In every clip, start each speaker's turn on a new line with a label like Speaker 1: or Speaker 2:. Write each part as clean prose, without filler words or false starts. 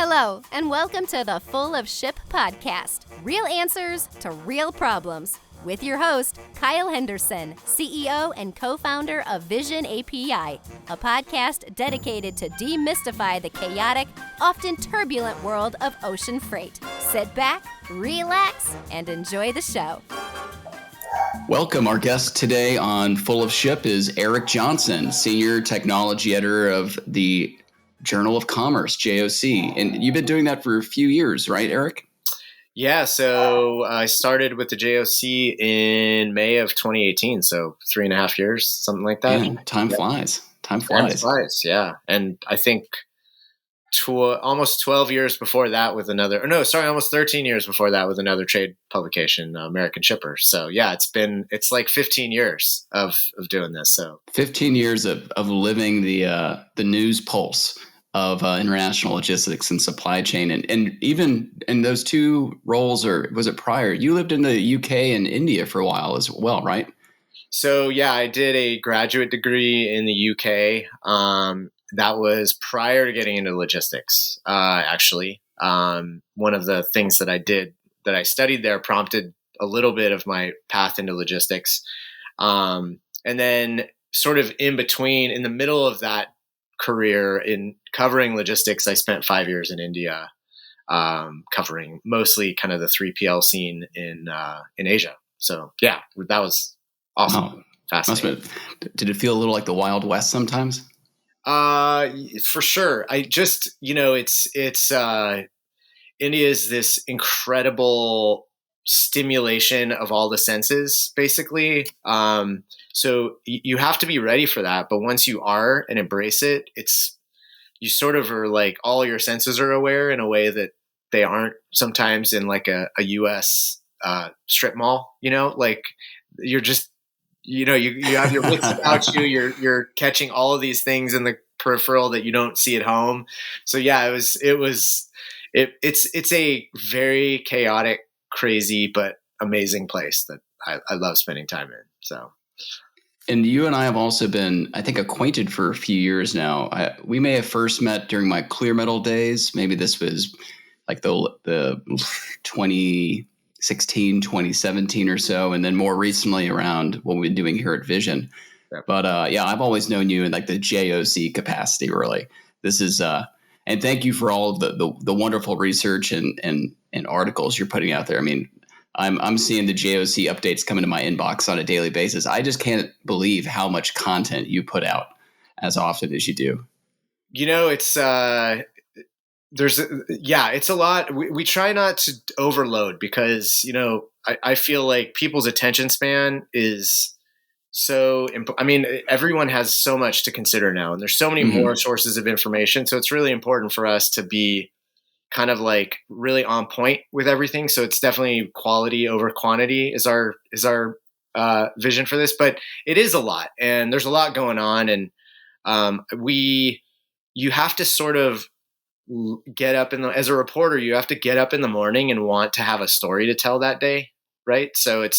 Speaker 1: Hello, and welcome to the Full of Ship podcast, real answers to real problems, with your host, Kyle Henderson, CEO and co-founder of Vision API, a podcast dedicated to demystify the chaotic, often turbulent world of ocean freight. Sit back, relax, and enjoy the show.
Speaker 2: Welcome. Our guest today on Full of Ship is Eric Johnson, Senior Technology Editor of the Journal of Commerce, JOC. And you've been doing that for a few years, right, Eric?
Speaker 3: Yeah, so I started with the JOC in May of 2018, so 3.5 years, something like that.
Speaker 2: Yeah, time flies.
Speaker 3: Time flies, yeah. And I think almost 12 years before that with almost 13 years before that with another trade publication, American Shipper. So yeah, it's like 15 years of doing this. So
Speaker 2: 15 years of living the news pulse of international logistics and supply chain. And even in those two roles, or was it prior, you lived in the UK and India for a while as well, right?
Speaker 3: So yeah, I did a graduate degree in the UK. That was prior to getting into logistics, actually. One of the things that I studied there prompted a little bit of my path into logistics. And then sort of in the middle of that career in covering logistics, I spent 5 years in India, covering mostly kind of the 3PL scene in Asia. So yeah, that was awesome.
Speaker 2: Oh,
Speaker 3: fascinating.
Speaker 2: Did it feel a little like the Wild West sometimes?
Speaker 3: For sure. I just, India is this incredible stimulation of all the senses, basically. So you have to be ready for that. But once you are and embrace it, you sort of are like all your senses are aware in a way that they aren't sometimes in like a US, strip mall, like you're just, you have your wits about you. You're catching all of these things in the peripheral that you don't see at home. So yeah, it's a very chaotic, crazy, but amazing place that I love spending time in. So.
Speaker 2: And you and I have also been, I think, acquainted for a few years now. We may have first met during my Clear Metal days. Maybe this was like the 2016, 2017 or so. And then more recently around what we've been doing here at Vision. Yep. But I've always known you in like the JOC capacity, really. This is, and thank you for all of the wonderful research and articles you're putting out there. I mean, I'm seeing the JOC updates come into my inbox on a daily basis. I just can't believe how much content you put out as often as you do.
Speaker 3: It's it's a lot. We try not to overload because, I feel like people's attention span is so, everyone has so much to consider now, and there's so many more sources of information. So it's really important for us to be kind of like really on point with everything. So it's definitely quality over quantity is our vision for this, but it is a lot and there's a lot going on. And you have to sort of get up as a reporter, you have to get up in the morning and want to have a story to tell that day. Right. So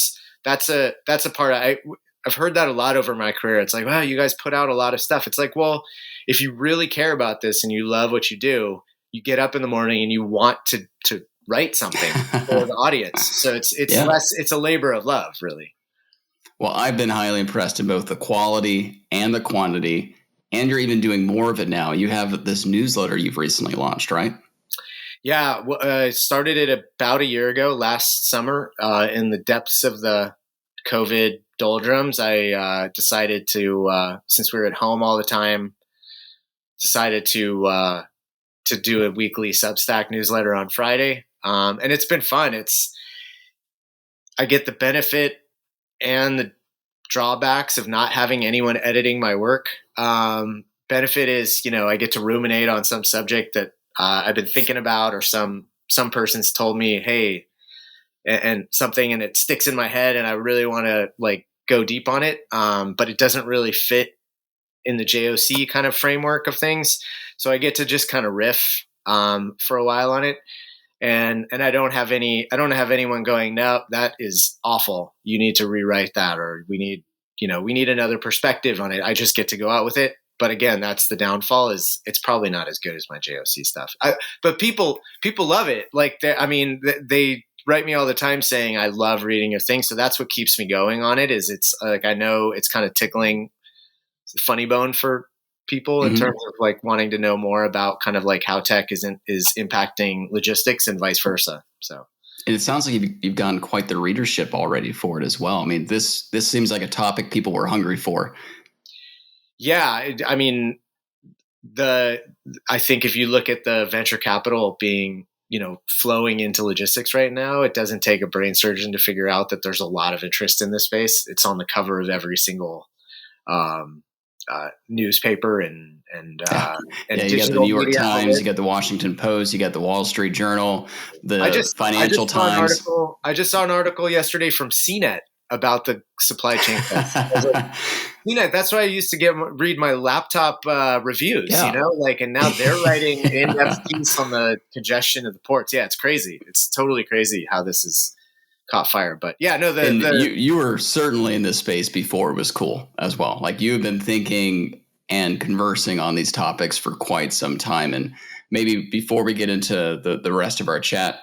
Speaker 3: that's a part I've heard that a lot over my career. It's like, wow, you guys put out a lot of stuff. It's like, well, if you really care about this and you love what you do, you get up in the morning and you want to write something for the audience. So it's a labor of love, really.
Speaker 2: Well, I've been highly impressed in both the quality and the quantity, and you're even doing more of it now. You have this newsletter you've recently launched, right?
Speaker 3: Yeah, I started it about a year ago, last summer, in the depths of the COVID doldrums. I decided to, since we were at home all the time, decided to do a weekly Substack newsletter on Friday. And it's been fun. I get the benefit and the drawbacks of not having anyone editing my work. Benefit is, I get to ruminate on some subject that I've been thinking about, or some person's told me, hey, and something, and it sticks in my head and I really want to like go deep on it. But it doesn't really fit in the JOC kind of framework of things. So I get to just kind of riff for a while on it. And I don't have anyone going, no, that is awful. You need to rewrite that, or we need another perspective on it. I just get to go out with it But again, that's the downfall, is it's probably not as good as my JOC stuff. But people love it. Like, they write me all the time saying, I love reading your thing. So that's what keeps me going on it, is it's like, I know it's kind of tickling the funny bone for people in terms of like wanting to know more about kind of like how tech is impacting logistics and vice versa. So.
Speaker 2: And it sounds like you've gotten quite the readership already for it as well. I mean, this seems like a topic people were hungry for.
Speaker 3: Yeah. I mean, I think if you look at the venture capital being, flowing into logistics right now, it doesn't take a brain surgeon to figure out that there's a lot of interest in this space. It's on the cover of every single newspaper and
Speaker 2: you got the New York Times, you got the Washington Post, you got the Wall Street Journal, the Financial Times.
Speaker 3: I just saw an article yesterday from CNET about the supply chain. CNET, that's why I used to read my laptop reviews, and now they're writing in-depth piece on the congestion of the ports. Yeah, it's crazy. It's totally crazy how this is caught fire. But yeah, no,
Speaker 2: you were certainly in this space before it was cool as well. Like, you've been thinking and conversing on these topics for quite some time. And maybe before we get into the rest of our chat,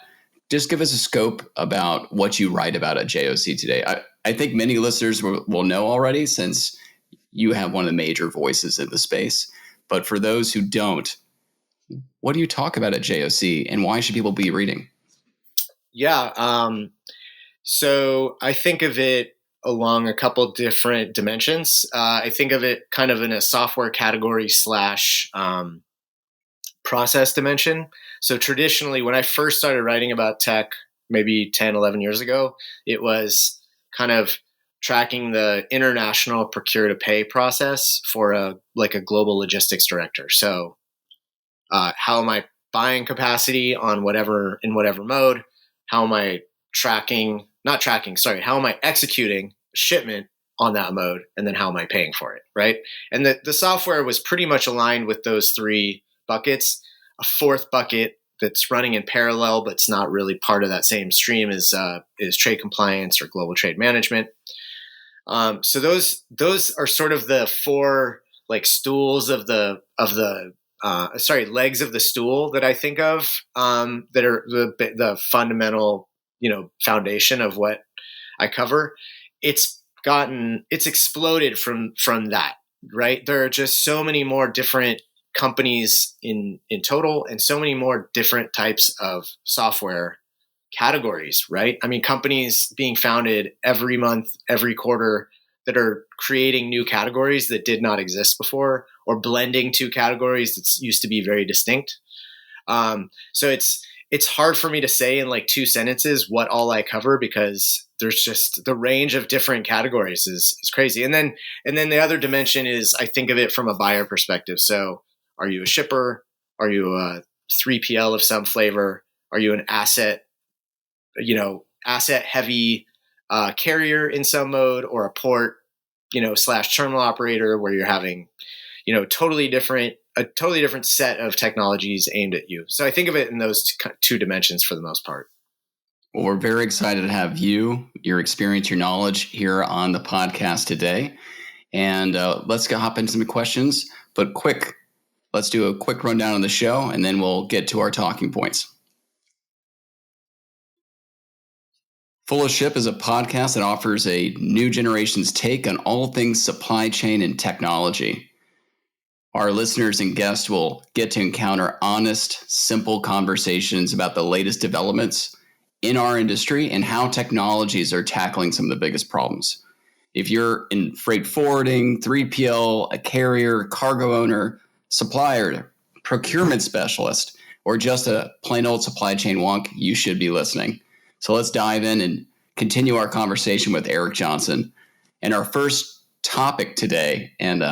Speaker 2: just give us a scope about what you write about at JOC today. I think many listeners will know already, since you have one of the major voices in the space. But for those who don't, what do you talk about at JOC, and why should people be reading?
Speaker 3: Yeah. So I think of it along a couple different dimensions. I think of it kind of in a software category / process dimension. So traditionally, when I first started writing about tech, maybe 10, 11 years ago, it was kind of tracking the international procure to pay process for a global logistics director. So how am I buying capacity in whatever mode? How am I how am I executing a shipment on that mode? And then how am I paying for it? Right. And the software was pretty much aligned with those three buckets. A fourth bucket that's running in parallel, but it's not really part of that same stream, is trade compliance or global trade management. So those are sort of the four stools of legs of the stool that I think of, that are the fundamental, foundation of what I cover. It's exploded from that, right? There are just so many more different companies in total, and so many more different types of software categories, right? I mean, companies being founded every month, every quarter, that are creating new categories that did not exist before, or blending two categories that used to be very distinct. So it's hard for me to say in 2 sentences what all I cover, because there's just the range of different categories is crazy. And then the other dimension is, I think of it from a buyer perspective. So are you a shipper? Are you a 3PL of some flavor? Are you an asset heavy carrier in some mode, or a port, / terminal operator, where you're having, a totally different set of technologies aimed at you. So I think of it in those two dimensions for the most part.
Speaker 2: Well, we're very excited to have you, your experience, your knowledge here on the podcast today. And let's hop into some questions, but let's do a quick rundown of the show, and then we'll get to our talking points. Full of Ship is a podcast that offers a new generation's take on all things supply chain and technology. Our listeners and guests will get to encounter honest, simple conversations about the latest developments in our industry and how technologies are tackling some of the biggest problems. If you're in freight forwarding, 3PL, a carrier, cargo owner, supplier, procurement specialist, or just a plain old supply chain wonk, you should be listening. So let's dive in and continue our conversation with Eric Johnson. And our first topic today, and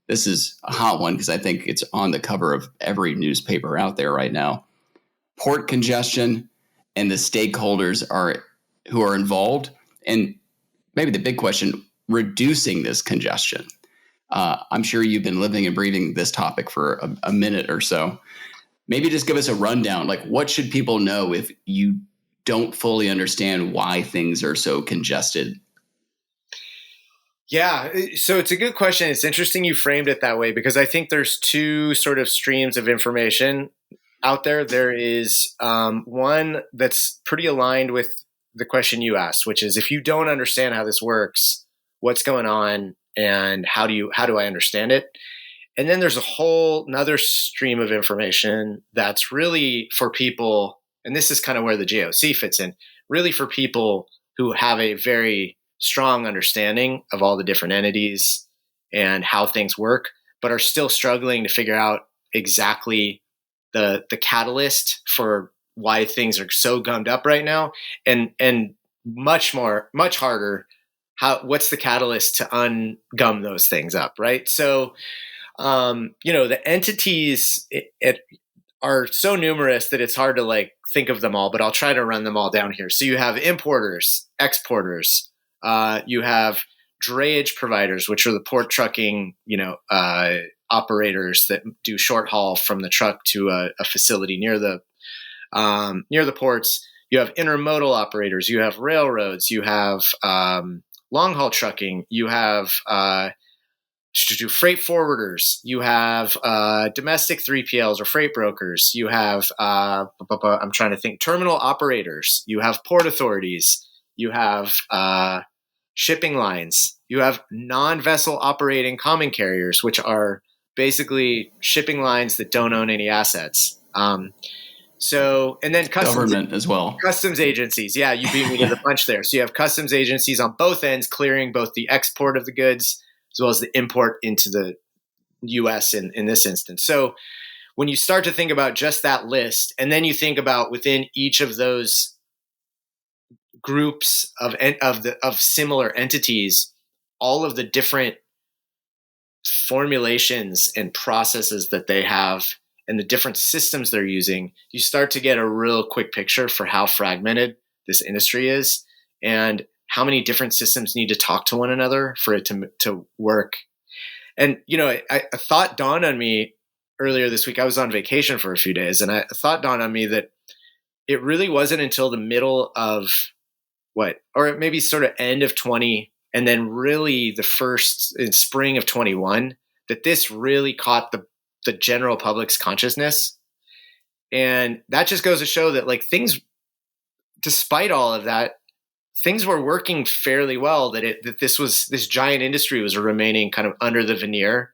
Speaker 2: this is a hot one because I think it's on the cover of every newspaper out there right now. Port congestion and the stakeholders who are involved, and maybe the big question, reducing this congestion. I'm sure you've been living and breathing this topic for a minute or so. Maybe just give us a rundown. What should people know if you don't fully understand why things are so congested?
Speaker 3: Yeah, so it's a good question. It's interesting you framed it that way because I think there's two sort of streams of information out there. There is one that's pretty aligned with the question you asked, which is if you don't understand how this works, what's going on, and how do I understand it? And then there's a whole another stream of information that's really for people, and this is kind of where the JOC fits in, really for people who have a very strong understanding of all the different entities and how things work, but are still struggling to figure out exactly the catalyst for why things are so gummed up right now, and much harder, what's the catalyst to ungum those things up, right? So the entities are so numerous that it's hard to like think of them all, but I'll try to run them all down here. So you have importers, exporters, you have drayage providers, which are the port trucking, operators that do short haul from the truck to a facility near the ports. You have intermodal operators, you have railroads, you have long haul trucking, you have freight forwarders, you have domestic 3PLs or freight brokers, you have I'm trying to think, terminal operators, you have port authorities, you have shipping lines, you have non-vessel operating common carriers, which are basically shipping lines that don't own any assets. And then
Speaker 2: government as well.
Speaker 3: Customs agencies. Yeah, you beat me to the punch there. So you have customs agencies on both ends clearing both the export of the goods as well as the import into the U.S. in this instance. So when you start to think about just that list, and then you think about within each of those groups of similar entities, all of the different formulations and processes that they have and the different systems they're using, you start to get a real quick picture for how fragmented this industry is and how many different systems need to talk to one another for it to work. And, a thought dawned on me earlier this week. I was on vacation for a few days, and a thought dawned on me that it really wasn't until the middle of or maybe sort of end of 20, and then really the first in spring of 21, that this really caught the general public's consciousness. And that just goes to show that like things, despite all of that, things were working fairly well, that this giant industry was remaining kind of under the veneer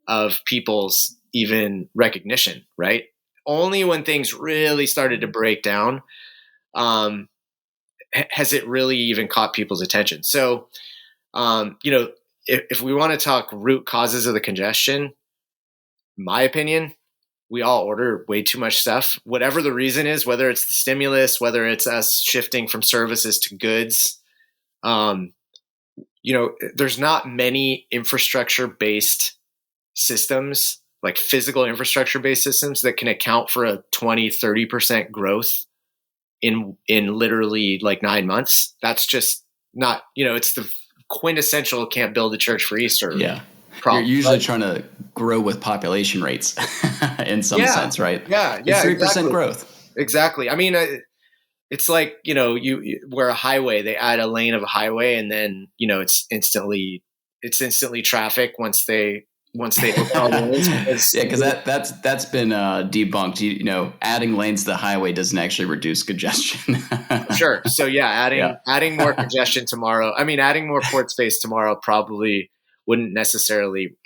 Speaker 3: of people's even recognition, right? Only when things really started to break down, has it really even caught people's attention. So, if we want to talk root causes of the congestion, my opinion, we all order way too much stuff, whatever the reason is, whether it's the stimulus, whether it's us shifting from services to goods. There's not many infrastructure-based systems, like physical infrastructure-based systems that can account for a 20, 30% growth in literally like 9 months. That's just not, it's the quintessential can't build a church for Easter.
Speaker 2: Yeah.
Speaker 3: Problem.
Speaker 2: You're usually trying to grow with population rates in some sense, right?
Speaker 3: Yeah.
Speaker 2: It's 3%
Speaker 3: exactly.
Speaker 2: growth.
Speaker 3: Exactly. I mean, it's like, where a highway, they add a lane of a highway and then, it's instantly traffic once they hook all the lanes.
Speaker 2: Yeah, because that's been debunked. Adding lanes to the highway doesn't actually reduce congestion.
Speaker 3: Sure. So adding more congestion tomorrow. I mean, adding more port space tomorrow probably wouldn't necessarily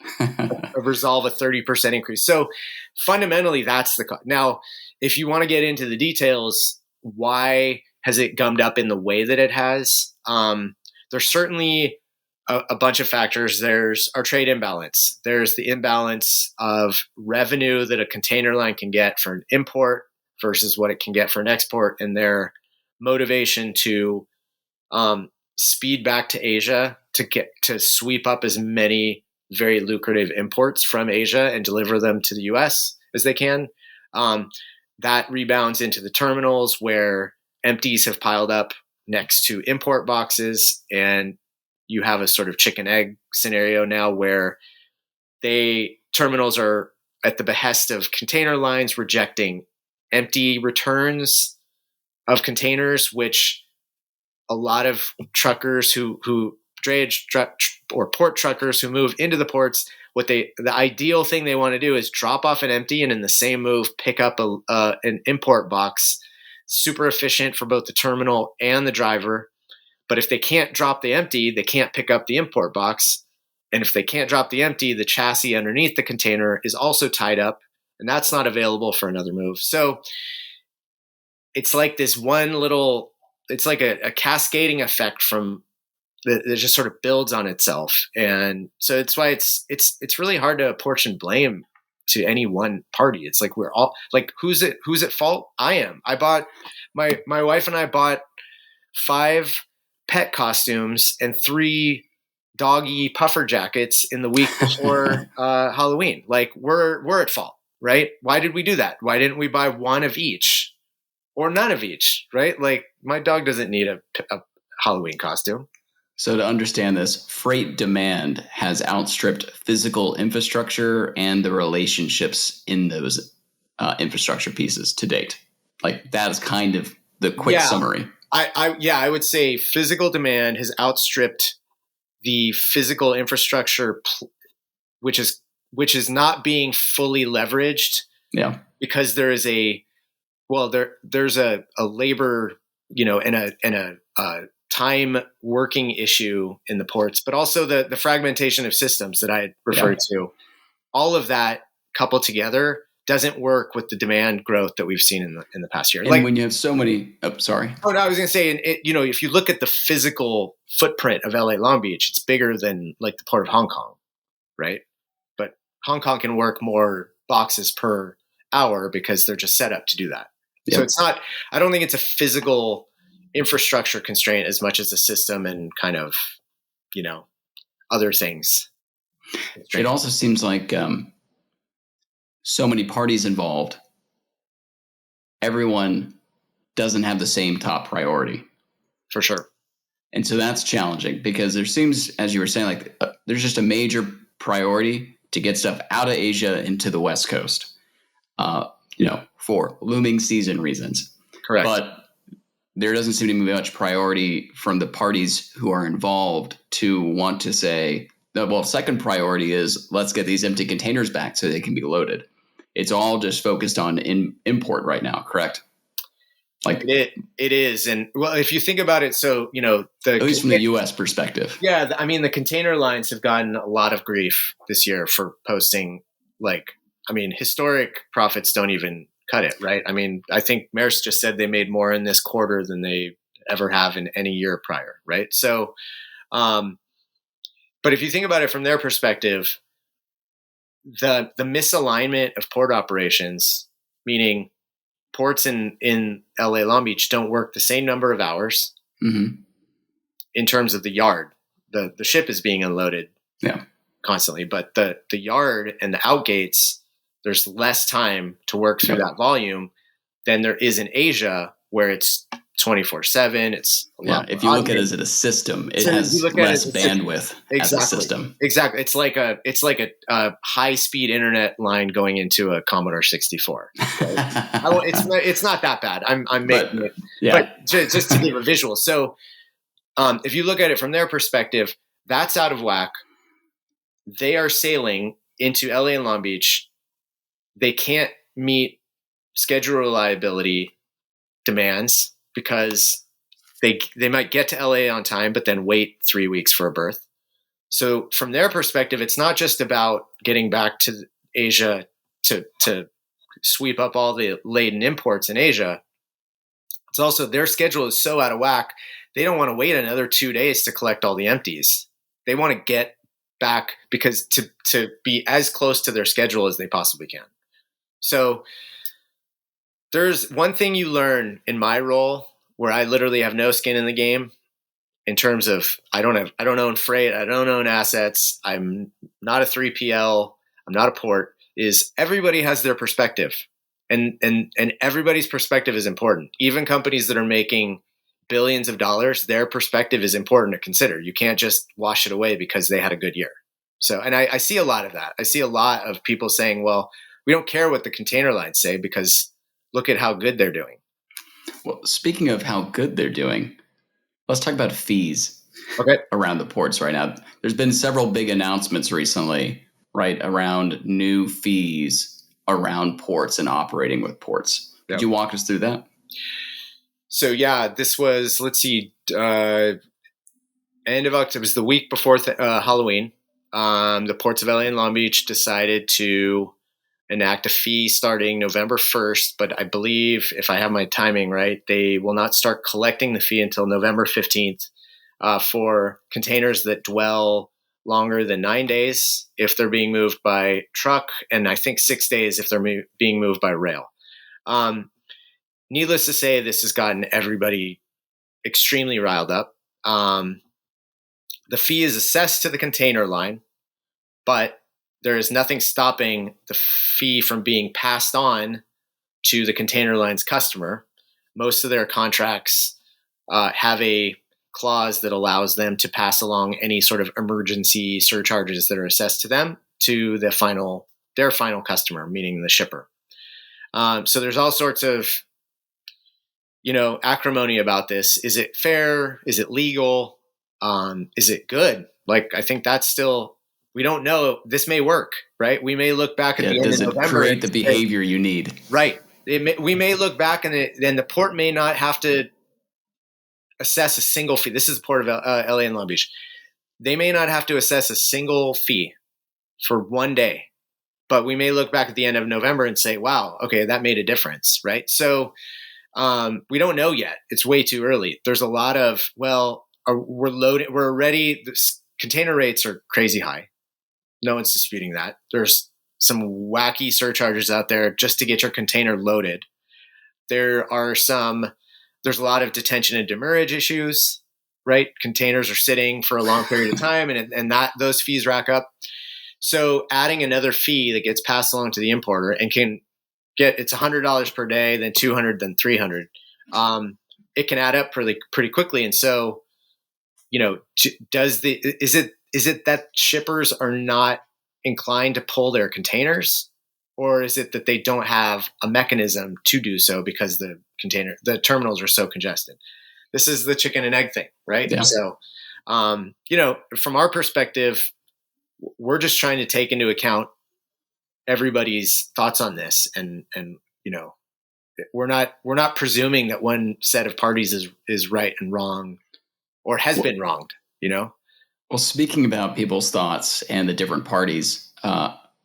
Speaker 3: resolve a 30% increase. So fundamentally, that's the cause. Now, if you want to get into the details, why has it gummed up in the way that it has? There's certainly a bunch of factors. There's our trade imbalance. There's the imbalance of revenue that a container line can get for an import versus what it can get for an export, and their motivation to speed back to Asia to sweep up as many very lucrative imports from Asia and deliver them to the US as they can. That rebounds into the terminals where empties have piled up next to import boxes, and you have a sort of chicken egg scenario now where terminals are at the behest of container lines rejecting empty returns of containers, which a lot of truckers who or port truckers who move into the ports, the ideal thing they want to do is drop off an empty and in the same move pick up an import box. Super efficient for both the terminal and the driver. But if they can't drop the empty, they can't pick up the import box. And if they can't drop the empty, the chassis underneath the container is also tied up, and that's not available for another move. So it's like this it's like a cascading effect from that just sort of builds on itself. And so it's why it's really hard to apportion blame to any one party. It's like we're all like, who's at fault? I am. I bought my wife and I bought 5 pet costumes and 3 doggy puffer jackets in the week before Halloween. Like we're at fault, right? Why did we do that? Why didn't we buy one of each or none of each, right? Like my dog doesn't need a Halloween costume.
Speaker 2: So to understand this, freight demand has outstripped physical infrastructure and the relationships in those infrastructure pieces to date. Like that is kind of the quick summary.
Speaker 3: I would say physical demand has outstripped the physical infrastructure, which is not being fully leveraged.
Speaker 2: Yeah, because
Speaker 3: there's a labor, and a time working issue in the ports, but also the fragmentation of systems that I referred to. All of that coupled together doesn't work with the demand growth that we've seen in the past year.
Speaker 2: And when you have so many, sorry.
Speaker 3: Oh no, I was going to say, if you look at the physical footprint of LA Long Beach, it's bigger than like the port of Hong Kong, right? But Hong Kong can work more boxes per hour because they're just set up to do that. Yep. So it's not. I don't think it's a physical infrastructure constraint as much as a system and kind of, other things.
Speaker 2: It also seems like so many parties involved, everyone doesn't have the same top priority.
Speaker 3: For sure.
Speaker 2: And so that's challenging because there seems, as you were saying, like there's just a major priority to get stuff out of Asia into the West Coast, for looming season reasons.
Speaker 3: Correct.
Speaker 2: But there doesn't seem to be much priority from the parties who are involved to want to say, well, second priority is let's get these empty containers back so they can be loaded. It's all just focused on import right now, correct? Like
Speaker 3: it is. And well, if you think about it, so,
Speaker 2: at least from the US perspective.
Speaker 3: Yeah. The container lines have gotten a lot of grief this year for posting historic profits don't even cut it, right? I think Maersk just said they made more in this quarter than they ever have in any year prior, right? So, but if you think about it from their perspective, the misalignment of port operations, meaning ports in LA Long Beach don't work the same number of hours in terms of the yard. The ship is being unloaded constantly, but the yard and the outgates, there's less time to work through that volume than there is in Asia, where it's 24/7. It's
Speaker 2: if you look at it as a system, it has less bandwidth as a system.
Speaker 3: Exactly. It's like a high speed internet line going into a Commodore 64. Right? It's not that bad. I'm making it, but just to give a visual. So if you look at it from their perspective, that's out of whack. They are sailing into LA and Long Beach. They can't meet schedule reliability demands because they might get to LA on time, but then wait 3 weeks for a berth. So from their perspective, it's not just about getting back to Asia to sweep up all the laden imports in Asia. It's also their schedule is so out of whack. They don't want to wait another 2 days to collect all the empties. They want to get back because to be as close to their schedule as they possibly can. So there's one thing you learn in my role where I literally have no skin in the game in terms of I don't own freight, I don't own assets, I'm not a 3PL, I'm not a port, is everybody has their perspective. And everybody's perspective is important. Even companies that are making billions of dollars, their perspective is important to consider. You can't just wash it away because they had a good year. So, and I see a lot of that. I see a lot of people saying, well, we don't care what the container lines say because look at how good they're doing.
Speaker 2: Well, speaking of how good they're doing, let's talk about fees. around the ports right now. There's been several big announcements recently, right, around new fees around ports and operating with ports. Could you walk us through that?
Speaker 3: So yeah, this was, end of October. It was the week before Halloween. The ports of LA and Long Beach decided to enact a fee starting November 1st, but I believe, if I have my timing right, they will not start collecting the fee until November 15th for containers that dwell longer than 9 days if they're being moved by truck, and I think 6 days if they're being moved by rail. Needless to say, this has gotten everybody extremely riled up. The fee is assessed to the container line, but there is nothing stopping the fee from being passed on to the container line's customer. Most of their contracts have a clause that allows them to pass along any sort of emergency surcharges that are assessed to them to their final customer, meaning the shipper. So there's all sorts of, acrimony about this. Is it fair? Is it legal? Is it good? I think that's still, we don't know. This may work, right? We may look back at the end of November.
Speaker 2: Does it create the behavior you need?
Speaker 3: Right. We may look back and then the port may not have to assess a single fee. This is the port of LA and Long Beach. They may not have to assess a single fee for 1 day, but we may look back at the end of November and say, wow, okay, that made a difference, right? So we don't know yet. It's way too early. There's a lot of, we're loaded. We're already, container rates are crazy high. No one's disputing that. There's some wacky surcharges out there just to get your container loaded. There's a lot of detention and demurrage issues, right? Containers are sitting for a long period of time and those fees rack up. So adding another fee that gets passed along to the importer and it's $100 per day, then $200, then $300. It can add up pretty quickly. And so, is it that shippers are not inclined to pull their containers, or is it that they don't have a mechanism to do so because the terminals are so congested? This is the chicken and egg thing, right? Yeah. So, from our perspective, we're just trying to take into account everybody's thoughts on this, and we're not presuming that one set of parties is right and wrong, or has been wronged.
Speaker 2: Well, speaking about people's thoughts and the different parties,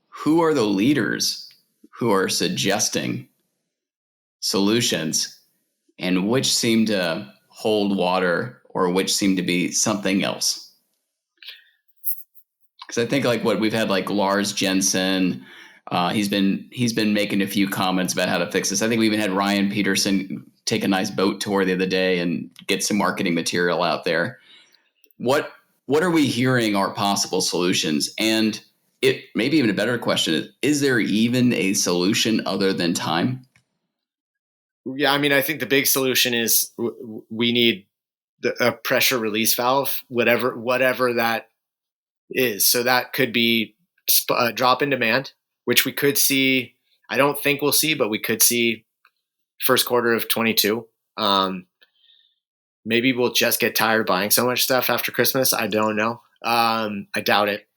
Speaker 2: who are the leaders who are suggesting solutions, and which seem to hold water or which seem to be something else? Because I think we've had Lars Jensen, he's been making a few comments about how to fix this. I think we even had Ryan Peterson take a nice boat tour the other day and get some marketing material out there. What are we hearing are possible solutions? And it maybe even a better question is there even a solution other than time?
Speaker 3: Yeah, I think the big solution is we need a pressure release valve, whatever that is. So that could be a drop in demand, which we could see. I don't think we'll see, but we could see first quarter of 22. Maybe we'll just get tired of buying so much stuff after Christmas. I don't know. I doubt it.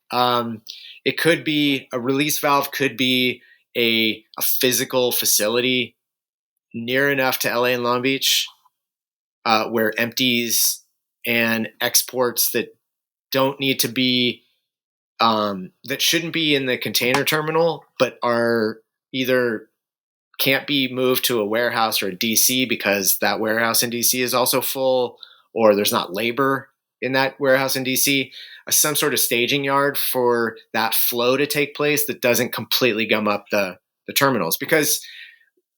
Speaker 3: It could be a release valve, could be a physical facility near enough to LA and Long Beach where empties and exports that don't need to be that shouldn't be in the container terminal, but are either can't be moved to a warehouse or a DC because that warehouse in DC is also full, or there's not labor in that warehouse in DC, some sort of staging yard for that flow to take place that doesn't completely gum up the terminals. Because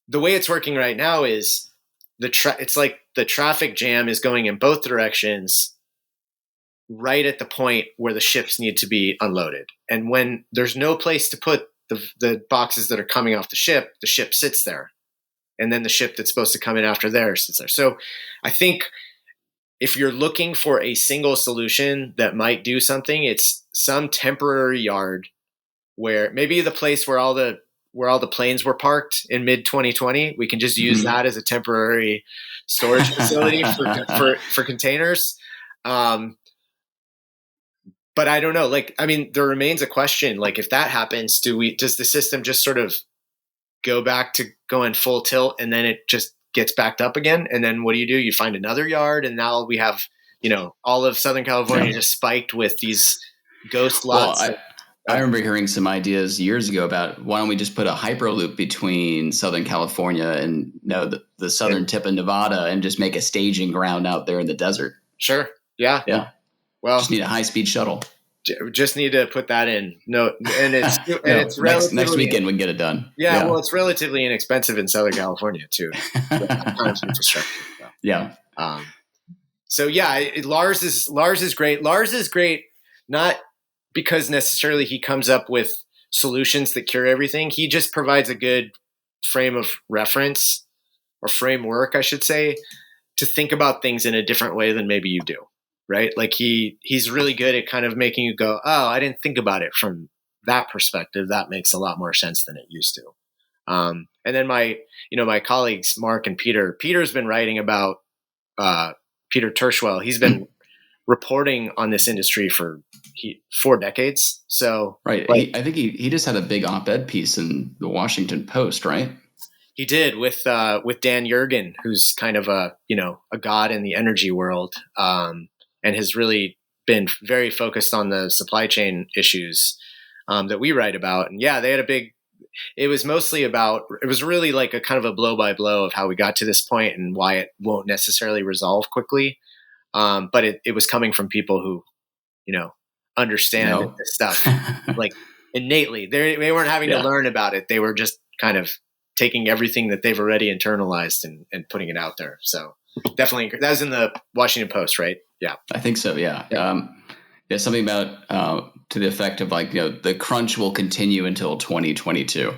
Speaker 3: the way it's working right now is it's like the traffic jam is going in both directions right at the point where the ships need to be unloaded. And when there's no place to put the boxes that are coming off the ship sits there. And then the ship that's supposed to come in after there sits there. So I think if you're looking for a single solution that might do something, it's some temporary yard where maybe the place where all the planes were parked in mid 2020, we can just use that as a temporary storage facility for containers. but I don't know. Like, I mean, there remains a question. Like, if that happens, does the system just sort of go back to going full tilt, and then it just gets backed up again? And then what do? You find another yard, and now we have, all of Southern California just spiked with these ghost lots.
Speaker 2: Well, I remember hearing some ideas years ago about why don't we just put a hyperloop between Southern California and the southern tip of Nevada and just make a staging ground out there in the desert.
Speaker 3: Sure. Yeah.
Speaker 2: Yeah.
Speaker 3: Well,
Speaker 2: just need a high-speed shuttle.
Speaker 3: Just need to put that in. No, and it's it's
Speaker 2: next weekend we can get it done.
Speaker 3: Yeah, well, it's relatively inexpensive in Southern California too. Infrastructure. So.
Speaker 2: Yeah.
Speaker 3: So yeah, Lars is great. Lars is great, not because necessarily he comes up with solutions that cure everything. He just provides a good frame of reference, or framework, I should say, to think about things in a different way than maybe you do. Right? Like he's really good at kind of making you go, oh, I didn't think about it from that perspective. That makes a lot more sense than it used to. And then my colleagues, Mark and Peter's been writing about, Peter Tershwell. He's been reporting on this industry for 4 decades. So,
Speaker 2: right. I think he just had a big op-ed piece in the Washington Post, right?
Speaker 3: He did with Dan Yergin, who's kind of a god in the energy world. And has really been very focused on the supply chain issues that we write about. And yeah, they had it was really like a kind of a blow by blow of how we got to this point and why it won't necessarily resolve quickly. But it was coming from people who, understand this stuff like innately. They weren't having to learn about it. They were just kind of taking everything that they've already internalized and putting it out there. So definitely, that was in the Washington Post, right? Yeah,
Speaker 2: I think so. Yeah. There's something about to the effect of like, the crunch will continue until 2022.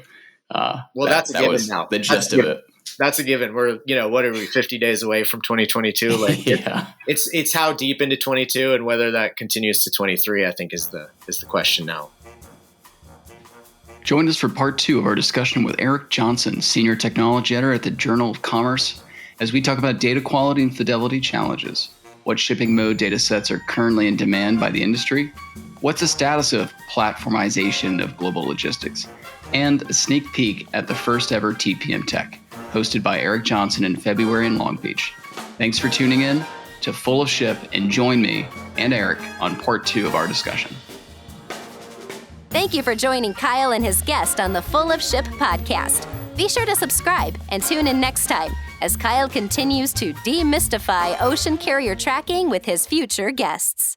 Speaker 3: That's a given now.
Speaker 2: The gist of it.
Speaker 3: That's a given. We're, what are we, 50 days away from 2022? Like, it's how deep into 22 and whether that continues to 23, I think is the question now.
Speaker 2: Join us for part 2 of our discussion with Eric Johnson, Senior Technology Editor at the Journal of Commerce, as we talk about data quality and fidelity challenges, what shipping mode data sets are currently in demand by the industry, what's the status of platformization of global logistics, and a sneak peek at the first ever TPM Tech, hosted by Eric Johnson in February in Long Beach. Thanks for tuning in to Full of Ship, and join me and Eric on part 2 of our discussion.
Speaker 1: Thank you for joining Kyle and his guest on the Full of Ship podcast. Be sure to subscribe and tune in next time as Kyle continues to demystify ocean carrier tracking with his future guests.